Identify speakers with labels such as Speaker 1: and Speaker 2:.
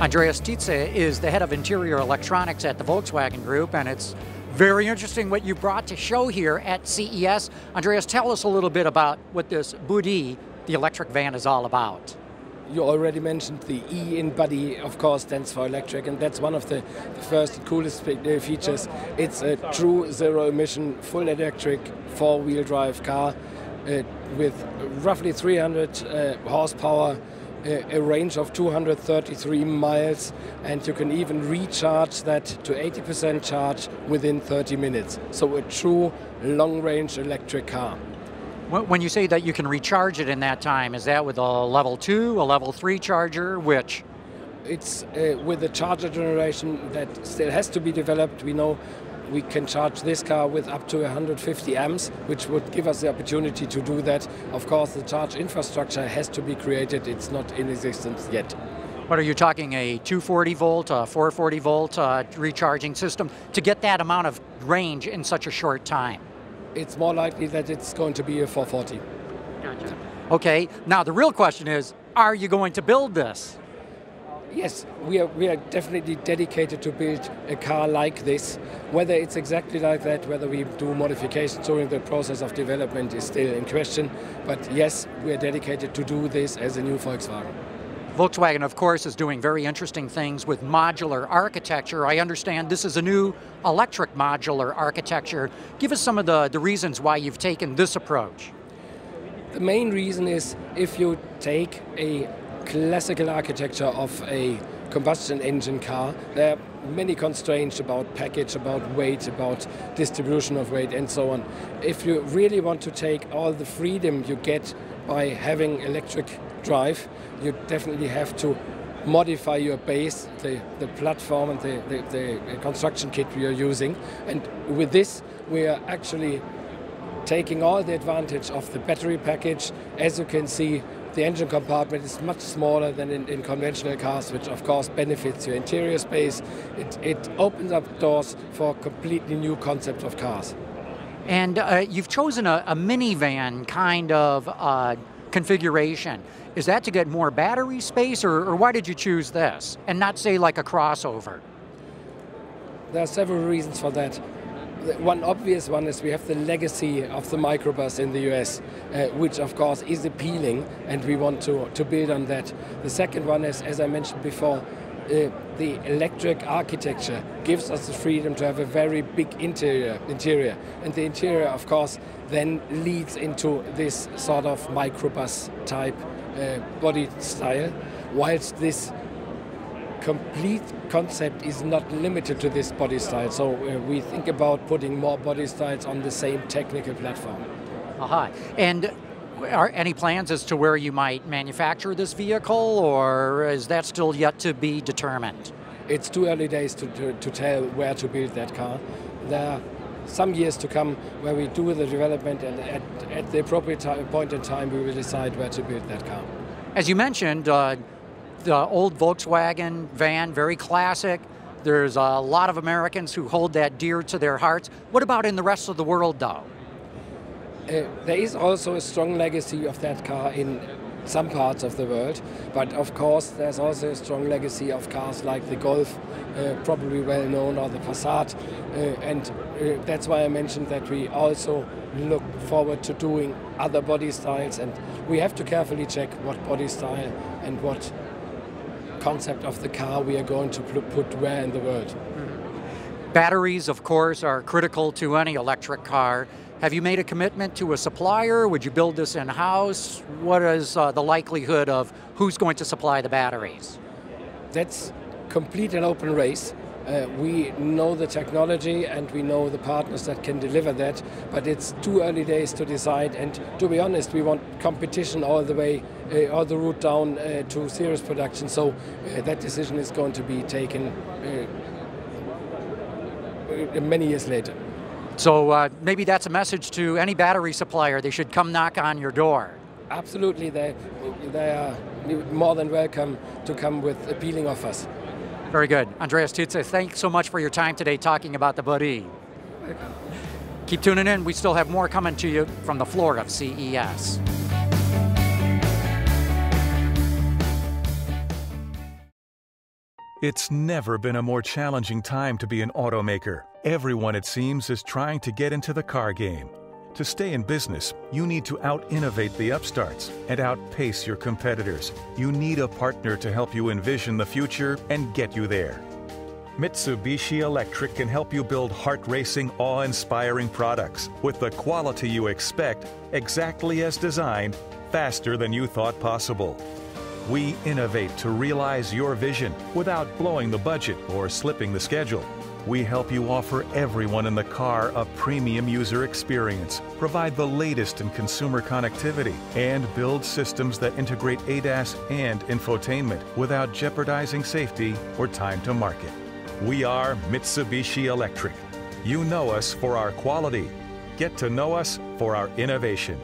Speaker 1: Andreas Titze is the head of interior electronics at the Volkswagen Group, and it's very interesting what you brought to show here at CES. Andreas, tell us a little bit about what this BUDD, the electric van, is all about.
Speaker 2: You already mentioned the E in BUDD, of course, stands for electric, and that's one of the first coolest features. It's a true zero-emission, full electric, four-wheel drive car with roughly 300 horsepower, a range of 233 miles, and you can even recharge that to 80% charge within 30 minutes. So a true long-range electric car.
Speaker 1: When you say that you can recharge it in that time, is that with a level 2, a level 3 charger, which?
Speaker 2: It's with a charger generation that still has to be developed. We know we can charge this car with up to 150 amps, which would give us the opportunity to do that. Of course, the charge infrastructure has to be created. It's not in existence yet.
Speaker 1: What are you talking, a 240 volt, a 440 volt recharging system to get that amount of range in such a short time?
Speaker 2: It's more likely that it's going to be a 440.
Speaker 1: Gotcha. Okay, now the real question is, are you going to build this?
Speaker 2: Yes, we are definitely dedicated to build a car like this. Whether it's exactly like that, whether we do modifications during the process of development is still in question. But yes, we are dedicated to do this as a new Volkswagen.
Speaker 1: Volkswagen, of course, is doing very interesting things with modular architecture. I understand this is a new electric modular architecture. Give us some of the reasons why you've taken this approach.
Speaker 2: The main reason is if you take a classical architecture of a combustion engine car, there are many constraints about package, about weight, about distribution of weight, and so on. If you really want to take all the freedom you get by having electric drive, you definitely have to modify your base, the platform and the construction kit we are using. And with this, we are actually taking all the advantage of the battery package. As you can see, the engine compartment is much smaller than in conventional cars, which of course benefits your interior space. It opens up doors for a completely new concept of cars.
Speaker 1: And you've chosen a minivan kind of configuration. Is that to get more battery space, or why did you choose this and not say like a crossover?
Speaker 2: There are several reasons for that. One obvious one is we have the legacy of the Microbus in the US, which of course is appealing, and we want to build on that. The second one is, as I mentioned before, the electric architecture gives us the freedom to have a very big interior, and the interior of course then leads into this sort of Microbus type body style, whilst this complete concept is not limited to this body style. So we think about putting more body styles on the same technical platform.
Speaker 1: Aha. And are any plans as to where you might manufacture this vehicle, or is that still yet to be determined?
Speaker 2: It's too early days to tell where to build that car. There are some years to come where we do the development, and at the appropriate point in time we will decide where to build that car.
Speaker 1: As you mentioned, the old Volkswagen van, very classic. There's a lot of Americans who hold that dear to their hearts. What about in the rest of the world, though?
Speaker 2: There is also a strong legacy of that car in some parts of the world, but of course there's also a strong legacy of cars like the Golf, probably well known, or the Passat, and that's why I mentioned that we also look forward to doing other body styles, and we have to carefully check what body style and what concept of the car we are going to put where in the world.
Speaker 1: Batteries, of course, are critical to any electric car. Have you made a commitment to a supplier? Would you build this in-house? What is the likelihood of who's going to supply the batteries?
Speaker 2: That's complete and open race. We know the technology and we know the partners that can deliver that, but it's too early days to decide, and to be honest, we want competition all the way, all the route down to serious production, so that decision is going to be taken many years later.
Speaker 1: So maybe that's a message to any battery supplier. They should come knock on your door.
Speaker 2: Absolutely, they are more than welcome to come with appealing offers.
Speaker 1: Very good. Andreas Titze, thanks so much for your time today talking about the BUDD. Keep tuning in. We still have more coming to you from the floor of CES.
Speaker 3: It's never been a more challenging time to be an automaker. Everyone, it seems, is trying to get into the car game. To stay in business, you need to out-innovate the upstarts and outpace your competitors. You need a partner to help you envision the future and get you there. Mitsubishi Electric can help you build heart-racing, awe-inspiring products with the quality you expect, exactly as designed, faster than you thought possible. We innovate to realize your vision without blowing the budget or slipping the schedule. We help you offer everyone in the car a premium user experience, provide the latest in consumer connectivity, and build systems that integrate ADAS and infotainment without jeopardizing safety or time to market. We are Mitsubishi Electric. You know us for our quality. Get to know us for our innovation.